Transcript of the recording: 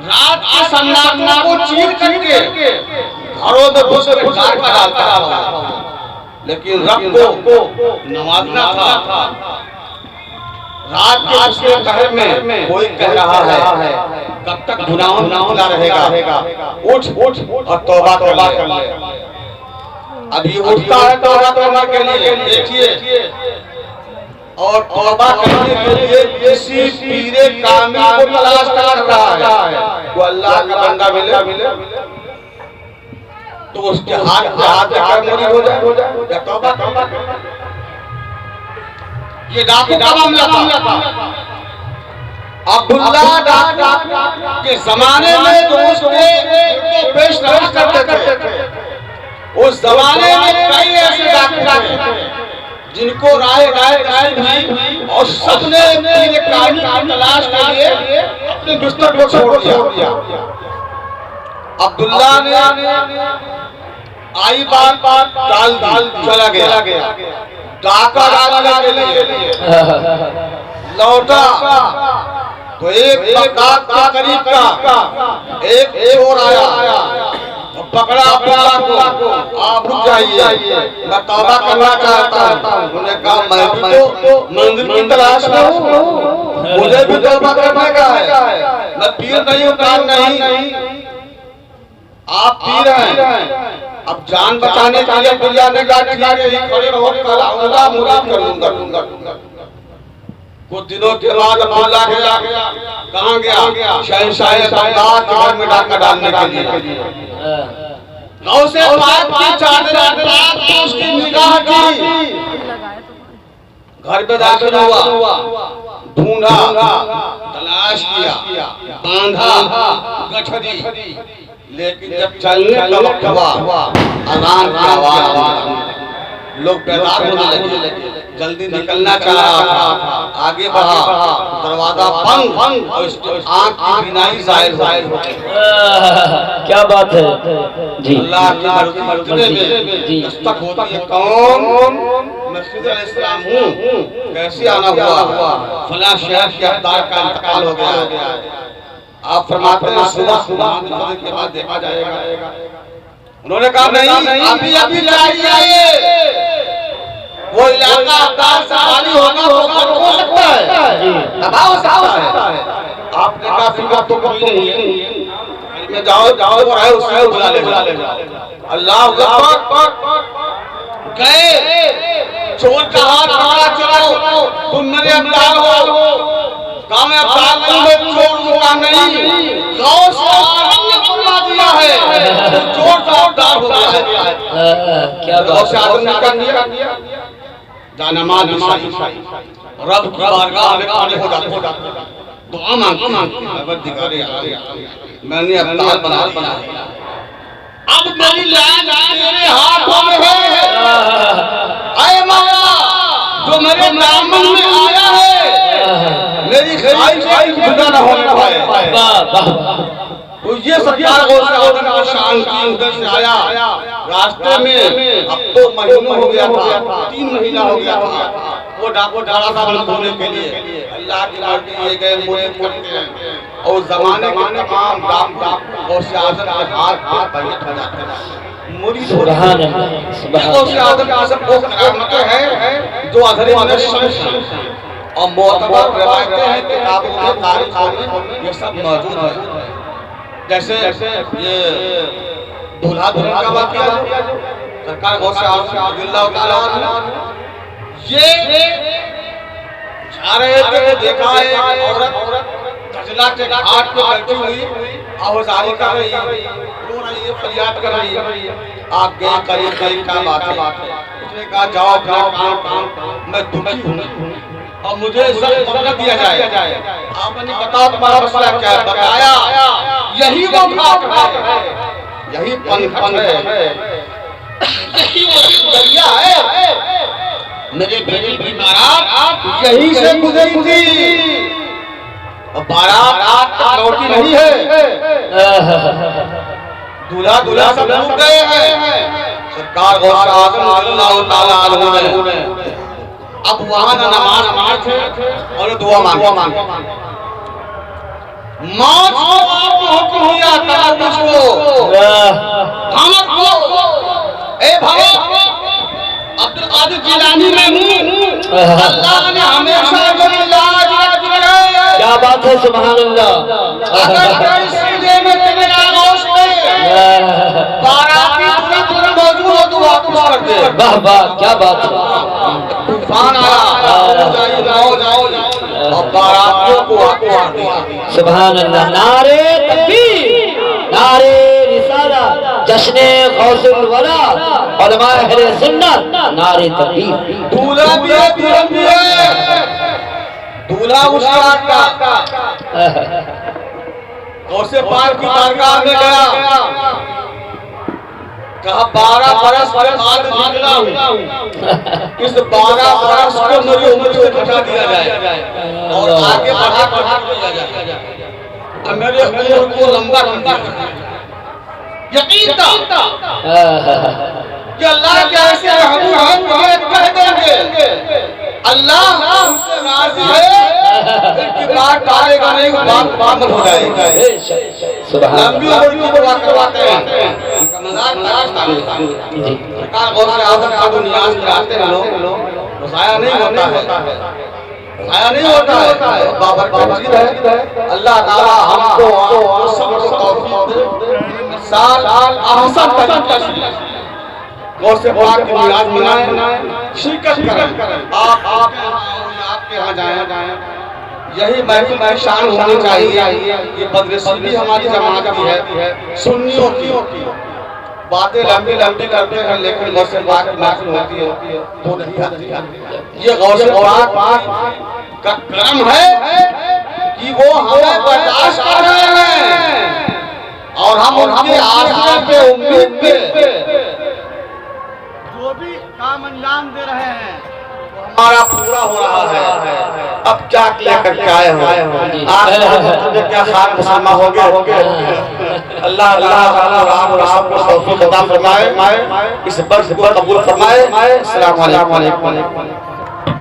रात के सन्नाटों को चीर करके घरों में घुस बिठार कर डालता था, लेकिन रब को नवाजना था। रात के उसके कहर में कोई कह रहा है कब तक गुनाह रहेगा, उठ और तौबा कर ले। अभी उठता है तौबा करने के लिए, देखिए, और तौबा करने के लिए किसी पीरे कामिल को तलाश कर रहा है। वो अल्लाह का बंदा मिले तो उसके हाथ पे हाथ देकर मुरीद हो जाए या तौबा कर। ये डाकू का मामला था। अब्दुल्ला डाकू के जमाने में जो उसके पेश करते थे, उस जमाने में कई ऐसे डाकू थे जिनको राय हुई और सबने पीरे कामिल की तलाश के लिए अपने बिस्तर को छोड़ दिया। अब्दुल्ला ने आई बात टाल चला गया। डाका डालने के लिए लौटा तो एक बगदाद के करीब का एक चोर आया, पकड़ा अब्दुल्ला को। आप रुक जाइए, मैं तौबा करना चाहता हूँ। उन्होंने कहा मैं भी तो मंदिर की तलाश में हूँ, मुझे भी तौबा करने का है। मैं पीर नहीं हूँ, कान नहीं, आप पीर हैं। अब जान बचाने के लिए अब्दुल्ला ने कहा खड़े रहो, कल आऊंगा मुरीद करूंगा। कुछ दिनों के बाद अब्दुल्ला कहाँ गया? शहंशाह बगदाद के घर में डाका डालने के लिए। नौ से पाक की चादर तो उसकी निगाह की, घर में दाखिल हुआ, ढूंढा, तलाश किया, बांधा गठरी, लेकिन जब चलने का वक्त हुआ, अजान की आवाज, लोग बेदार होने लगे। जल्दी निकलना चाह रहा था, आगे बढ़ा, दरवाजा बंद और उसकी आंख की बिनाई जाहिर हो गई। क्या बात है जी। अल्लाह की मर्जी में दस्तक होती है। कौन? मस्जिद अल-इस्लाम हूँ, कैसे आना हुआ? फला शहर के हकदार का इंतकाल हो गया। आप फरमाते हैं सुबह के बाद देखा जाएगा। उन्होंने कहा नहीं, अभी चाहिए। वो इलाका हकदार से खाली होगा हो सकता है, दबाव सकता है। आपने कहा फिर तो कोई नहीं है, जाओ वो है उससे बुला ले। अल्लाह अकबर। गए, चोर का हाथ पकड़ा, चलो तुम मेरे अब्दाल हो। कहा मैं अब्दाल में चोर रुका नहीं, गौस आलम ने फरमा दिया है तो चोर का अब्दाल हो गया है। क्या गौस आलम ने कर दिया। जानमाज रब की बारगाह में खड़े हो जाते, दुआ मांगते, मैंने अब्दाल बना। अब मेरी लान तेरे हाथों में है। आए मौला, जो मेरे दामन में आया है, मेरी ख्वाहिश पूरा न हो पाए। तो ये सरकार को शांति उधर से आया। रास्ते में अब तो महीनों हो गया था, 3 महीना हो गया था। वो डाको डाला था खोलने के लिए। अल्लाह की मर्जी ये गए मुरीद करते हैं और जमाने के तमाम डाक और सियासत के हाथ बैठ हो जाते हैं। मुरीद सुभान अल्लाह, सुभान अल्लाह। सियासत का सब वो करामतें हैं जो अज़हरी मदरसा और मोतबर रिवायतें हैं किताबों में, तारीख में, ये सब मौजूद है। जैसे ये दूल्हा दुल्हन का वाक़या सरकार गौसे अब्दुल्लाह ताला ये जा रहे थे, देखा है औरत गजला के घाट पे बैठी हुई आवाज़ारी कर रही है, रो रही है, फरियाद कर रही है। आप गए करीब क्या बात है? उसने कहा जाओ काम, मैं दुखी हूँ और मुझे सख्त मौका दिया जाए। आपने बताओ तुम्हारा मसला क्या है? बताया यही वो खाक है, यही पनपन है, यही वो दरिया है। मेरे बेटी की बारात यही से गुजरी थी और बारात लौटी नहीं है। दूल्हा सब डूब गए हैं। सरकार गौसे आज़म अल्लाह ताला अन्हु ने अब वहां नमाज थे और दुआ मांगे। मौत को हुक्म दिया तबुश को हमत को ए भाई अब्दुल कादिर जिलानी में हूँ अल्लाह ने हमेशा मेरी लाज रखे क्या बात है सुभान अल्लाह अगर कोई सीधे में तेरे आगोश में बाराती तुरंत मौजूद हो तो वापस कर दे वाह वाह क्या बात है तूफान आया जाओ और बारातियों को वापस कर दिया सुभान अल्लाह नारे तकबीर नारे रिसाला जश्ने गौसुल वला उलमा अहले सुन्नत नारे तकबीर दूल्हा भी है दुल्हन भी है दूल्हा उस रात का गौसे पाक की बारगाह में गया कहा 12 बरस के बाद निकला हूँ इस 12 बरस को मेरी उम्र से घटा दिया जाए और आगे बढ़ा दिया जाए अब मेरे उम्र को लंबा यकीन था कि अल्लाह के ऐसे हम कह देंगे अल्लाह हमसे राजी है इनकी बात टालेगा नहीं बात बामल हो जाएगी सुभान लंबी उम्र की दुआ करवाते हैं इनका मजाक तलाश था सरकार गौर से आदत का तो नियाज कराते हैं लोग साया नहीं होता है साया नहीं होता है बाबर की मस्जिद है अल्लाह ताला हमको सब को तौफीक दे साल अहसन तरीके से गौर से पाक की नियाज मनाएं शिरकत करें आपके यहाँ जाएं यही महफिल की शान होनी चाहिए ये बदनसीबी हमारी जमात की है सुन्नियों की बातें लंबी लंबी करते हैं लेकिन गौर से पाक की महफिल होती है तो नहीं आती ये गौर से पाक का करम है कि वो हमें बर्दाश्त कर रहे हैं और हम उनके आसरे पे उम्मीद पे जो भी काम अंजाम दे रहे हैं हमारा पूरा हो रहा है अब क्या लेकर के आए हो आज तुझे क्या खाक मुसलमा हो गए अल्लाह अल्लाह आपको तौफीक अता फरमाए इस बर्स को कबूल फरमाए अस्सलाम वालेकुम